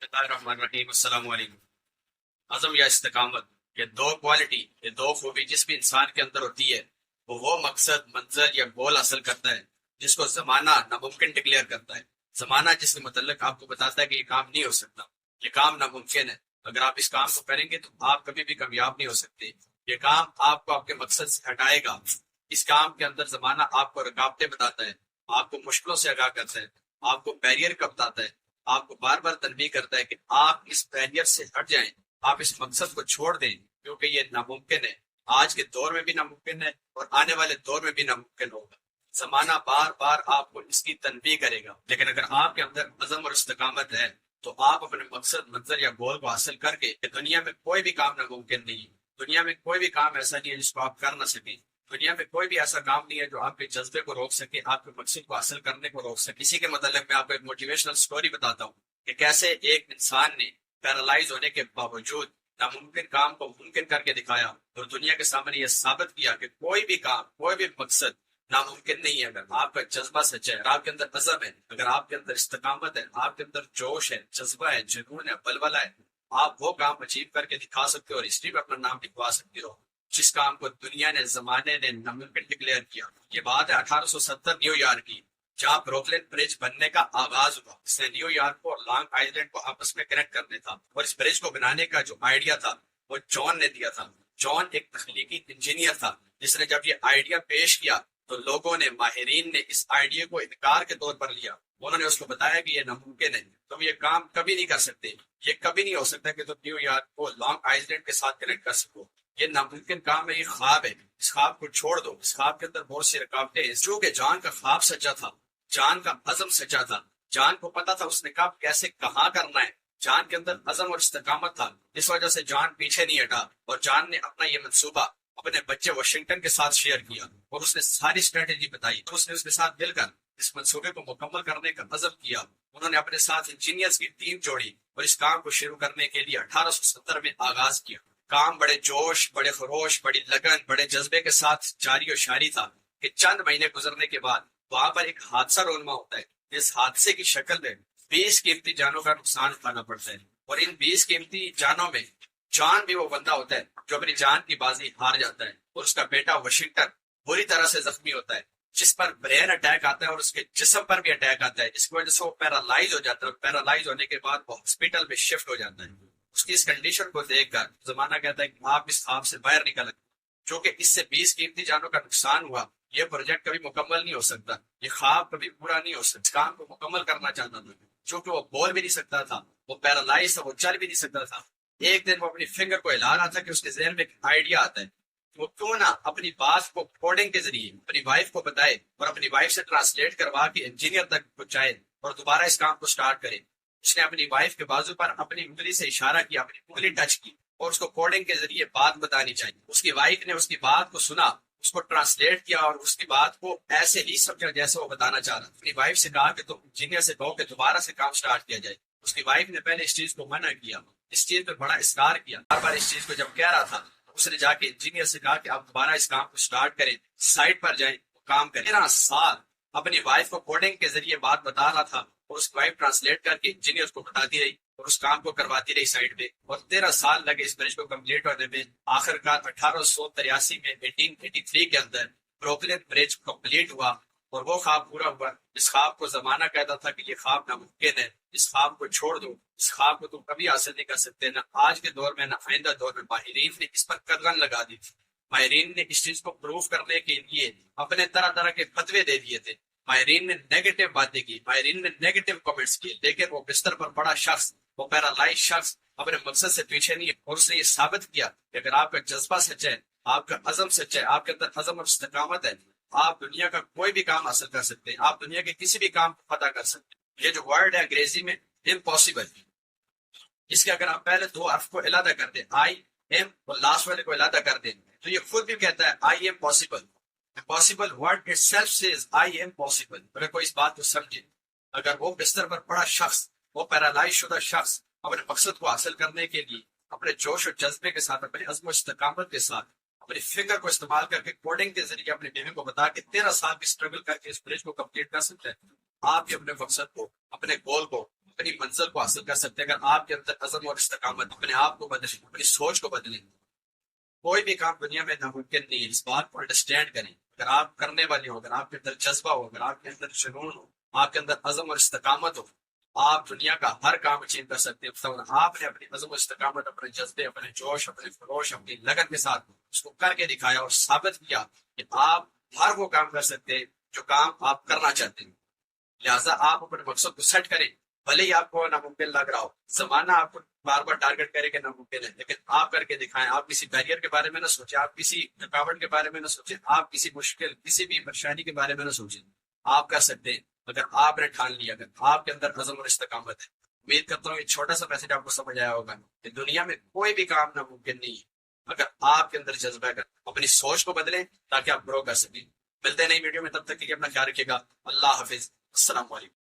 بسم اللہ الرحمن الرحیم۔ السلام علیکم۔ عزم یا استقامت، یہ دو کوالٹی، یہ دو خوبی جس بھی انسان کے اندر ہوتی ہے وہ مقصد، منظر یا گول حاصل کرتا ہے جس کو زمانہ ناممکن ڈکلیئر کرتا ہے۔ زمانہ جس کے متعلق آپ کو بتاتا ہے کہ یہ کام نہیں ہو سکتا، یہ کام ناممکن ہے، اگر آپ اس کام کو کریں گے تو آپ کبھی بھی کامیاب نہیں ہو سکتے، یہ کام آپ کو آپ کے مقصد سے ہٹائے گا۔ اس کام کے اندر زمانہ آپ کو رکاوٹیں بتاتا ہے، آپ کو مشکلوں سے آگاہ کرتا ہے، آپ کو بیریئر کا بتاتا ہے، آپ کو بار بار تنبیہ کرتا ہے کہ آپ اس بیریئر سے ہٹ جائیں، آپ اس مقصد کو چھوڑ دیں، کیونکہ یہ ناممکن ہے۔ آج کے دور میں بھی ناممکن ہے اور آنے والے دور میں بھی ناممکن ہوگا۔ زمانہ بار بار آپ کو اس کی تنبیہ کرے گا، لیکن اگر آپ کے اندر عزم اور استقامت ہے تو آپ اپنے مقصد، منظر یا گول کو حاصل کر کے، دنیا میں کوئی بھی کام ناممکن نہیں ہے، دنیا میں کوئی بھی کام ایسا نہیں ہے جس کو آپ کر نہ سکیں، دنیا میں کوئی بھی ایسا کام نہیں ہے جو آپ کے جذبے کو روک سکے، آپ کے مقصد کو حاصل کرنے کو روک سکے۔ اسی کے متعلق میں آپ کو ایک موٹیویشنل سٹوری بتاتا ہوں کہ کیسے ایک انسان نے پیرالائز ہونے کے باوجود ناممکن کام کو ممکن کر کے دکھایا اور دنیا کے سامنے یہ ثابت کیا کہ کوئی بھی کام، کوئی بھی مقصد ناممکن نہیں ہے اگر آپ کا جذبہ سچا ہے، اگر آپ کے اندر عزم ہے، اگر آپ کے اندر استقامت ہے، آپ کے اندر جوش ہے، جذبہ ہے، جنون ہے، بلبلہ ہے، آپ وہ کام اچیو کر کے دکھا سکتے ہو اور ہسٹری پہ اپنا نام لکھوا سکتے ہو جس کام کو دنیا نے، زمانے نے ناممکن ڈکلیئر کیا۔ یہ بات ہے 1870 نیو یارک کی، جہاں بروکلن برج بننے کا آغاز ہوا، اس نے نیو یارک کو اور لانگ آئلینڈ کو آپس میں کنیکٹ کرنے تھا، اور اس برج کو بنانے کا جو آئیڈیا تھا وہ جان نے دیا تھا۔ جان ایک تخلیقی انجینئر تھا جس نے جب یہ آئیڈیا پیش کیا تو لوگوں نے، ماہرین نے اس آئیڈیا کو انکار کے طور پر لیا، انہوں نے اس کو بتایا کہ یہ ناممکن ہے، تم یہ کام کبھی نہیں کر سکتے، یہ کبھی نہیں ہو سکتا کہ تم نیو یارک کو لانگ آئلینڈ کے ساتھ کنیکٹ کر سکو، یہ ناممکن کام ہے، یہ خواب ہے، اس خواب کو چھوڑ دو۔ اس خواب کے اندر بہت سی رکاوٹیں ہیں، چونکہ جان کا خواب سچا تھا، جان کا عزم سچا تھا، جان کو پتا تھا اس نے کب، کیسے، کہاں کرنا ہے، جان کے اندر عزم اور استقامت تھا، اس وجہ سے جان پیچھے نہیں ہٹا، اور جان نے اپنا یہ منصوبہ اپنے بچے واشنگٹن کے ساتھ شیئر کیا اور اس نے ساری اسٹریٹجی بتائی، اس نے اس کے ساتھ مل کر اس منصوبے کو مکمل کرنے کا عزم کیا۔ انہوں نے اپنے ساتھ انجینئرز کی ٹیم جوڑی اور اس کام کو شروع کرنے کے لیے 1870 میں آغاز کیا۔ کام بڑے جوش، بڑے خروش، بڑی لگن، بڑے جذبے کے ساتھ جاری و شاری تھا کہ چند مہینے گزرنے کے بعد وہاں پر ایک حادثہ رونما ہوتا ہے، اس حادثے کی شکل میں 20 قیمتی جانوں کا نقصان اٹھانا پڑتا ہے، اور ان 20 قیمتی جانوں میں جان بھی وہ بندہ ہوتا ہے جو اپنی جان کی بازی ہار جاتا ہے، اور اس کا بیٹا واشنگٹن بری طرح سے زخمی ہوتا ہے، جس پر برین اٹیک آتا ہے اور اس کے جسم پر بھی اٹیک آتا ہے، جس کی وجہ سے وہ پیرالائز ہو جاتا ہے، اور پیرالائز ہونے کے بعد وہ ہاسپٹل میں شفٹ ہو جاتا ہے۔ اس کی اس کنڈیشن کو دیکھ کر زمانہ کہتا ہے کہ آپ اس خواب سے باہر نکل، چونکہ اس سے 20 قیمتی جانوں کا نقصان ہوا، یہ پروجیکٹ کبھی مکمل نہیں ہو سکتا، یہ خواب کبھی پورا نہیں ہو سکتا۔ اس کام کو مکمل کرنا چاہتا تھا، چونکہ وہ بول بھی نہیں سکتا تھا، وہ پیرالائز تھا، وہ چل بھی نہیں سکتا تھا۔ ایک دن وہ اپنی فنگر کو ہلا رہا تھا کہ اس کے ذہن میں ایک آئیڈیا آتا ہے، وہ کیوں نہ اپنی بات کو کوڈنگ کے ذریعے اپنی وائف کو بتائے اور اپنی وائف سے ٹرانسلیٹ کروا کے انجینئر تک پہنچائے اور دوبارہ اس کام کو سٹارٹ کرے۔ اس نے اپنی وائف کے بازو پر اپنی انگلی سے اشارہ کیا، اپنی انگلی ٹچ کی اور اس کو کوڈنگ کے ذریعے بات بتانی چاہیے۔ اس کی وائف نے اس کی بات کو سنا، اس کو ٹرانسلیٹ کیا اور اس کی بات کو ایسے ہی سمجھا جیسے وہ بتانا چاہ رہا۔ اپنی وائف سے کہا کہ تم انجینئر سے کہو کہ دوبارہ سے کام سٹارٹ کیا جائے۔ اس کی وائف نے پہلے اس چیز کو منع کیا، اس چیز پہ بڑا اصرار کیا، بار بار اس چیز کو جب کہہ رہا تھا اس نے جا کے انجینئر سے کہا کہ آپ دوبارہ اس کام کو سٹارٹ کریں، سائٹ پر جائیں، کام کریں۔ 13 سال اپنی وائف کو کوڈنگ کے ذریعے بات بتا رہا تھا اور اس کی وائف ٹرانسلیٹ کر کے انجینئر کو بتاتی رہی اور اس کام کو کرواتی رہی سائٹ پہ، اور 13 سال لگے اس برج کو کمپلیٹ ہونے میں۔ آخر کار 1883 میں 1883 کے اندر بروکلن برج کمپلیٹ ہوا اور وہ خواب پورا ہوا۔ اس خواب کو زمانہ کہتا تھا کہ یہ خواب ناممکن ہے، اس خواب کو چھوڑ دو، اس خواب کو تم کبھی حاصل نہیں کر سکتے۔ نہ آج کے دور میں نہ آئندہ دور میں ماہرین نے اس پر قدغن لگا دی تھی، ماہرین نے اس چیز کو پروف کرنے کے لیے اپنے طرح طرح کے فتوے دے دیے تھے، ماہرین نے نیگیٹو باتیں کی، ماہرین نے نیگیٹو کمنٹس کیے، لیکن وہ بستر پر پڑا شخص، وہ پیرالائز شخص اپنے مقصد سے پیچھے نہیں ہے، اور اس نے یہ ثابت کیا کہ اگر آپ کا جذبہ سچا ہے، آپ کا عزم سچا ہے، آپ کے اندر عزم اور استقامت ہے، آپ دنیا کا کوئی بھی کام حاصل کر سکتے ہیں، آپ دنیا کے کسی بھی کام کو فتح کر سکتے ہیں۔ یہ جو ورڈ ہے انگریزی میں امپاسبل، اس کے اگر آپ پہلے دو حرف کو علیحدہ کر دیں، آئی ایم، اور لاسٹ والے کو علیحدہ کر دیں، تو یہ خود بھی کہتا ہے I am possible. Impossible word it self says I am possible. اگر کوئی اس بات کو سمجھے، اگر وہ بستر پر پڑا شخص، وہ پیرالائز شدہ شخص اپنے مقصد کو حاصل کرنے کے لیے اپنے جوش و جذبے کے ساتھ، اپنے عزم و استقامت کے ساتھ، اپنی فکر کو استعمال کر کے کوڈنگ کے ذریعے اپنے بیوی کو بتا کے 13 سال کی اسٹرگل کر کے اس برج کو کمپلیٹ کر سکتے ہیں، آپ بھی اپنے مقصد کو، اپنے گول کو اپنی منزل کو حاصل کر سکتے ہیں اگر آپ کے اندر عزم اور استقامت، اپنے آپ کو بدلیں، اپنی سوچ کو بدلیں۔ کوئی بھی کام دنیا میں ناممکن نہیں ہے، اس بات کو انڈرسٹینڈ کریں۔ اگر آپ کرنے والے ہو، اگر آپ کے اندر جذبہ ہو، اگر آپ کے اندر جنون ہو، آپ کے اندر عزم اور استقامت ہو، آپ دنیا کا ہر کام اچیو کر سکتے ہیں۔ آپ نے اپنی عزم و استقامت، اپنے جذبے، اپنے جوش، اپنے خروش، اپنی لگن کے ساتھ اس کو کر کے دکھایا اور ثابت کیا کہ آپ ہر وہ کام کر سکتے ہیں جو کام آپ کرنا چاہتے ہیں۔ لہٰذا آپ اپنے مقصد کو سیٹ کریں، بھلے ہی آپ کو ناممکن لگ رہا ہو، زمانہ آپ کو بار بار ٹارگٹ کرے کہ ناممکن ہے، لیکن آپ کر کے دکھائیں۔ آپ کسی بیریئر کے بارے میں نہ سوچیں، آپ کسی رکاوٹ کے بارے میں نہ سوچیں، آپ کسی مشکل، کسی بھی پریشانی کے بارے میں نہ سوچیں۔ آپ کر سکتے ہیں اگر آپ نے ٹھان لیا، اگر آپ کے اندر عزم اور استقامت ہے۔ امید کرتا ہوں یہ چھوٹا سا میسج آپ کو سمجھ آیا ہوگا کہ دنیا میں کوئی بھی کام ناممکن نہیں ہے اگر آپ کے اندر جذبہ ہے۔ اپنی سوچ کو بدلیں تاکہ آپ گرو کر سکیں۔ ملتے ہیں نئی ویڈیو میں، تب تک کے لیے اپنا خیال رکھیے گا۔ اللہ حافظ، السلام علیکم۔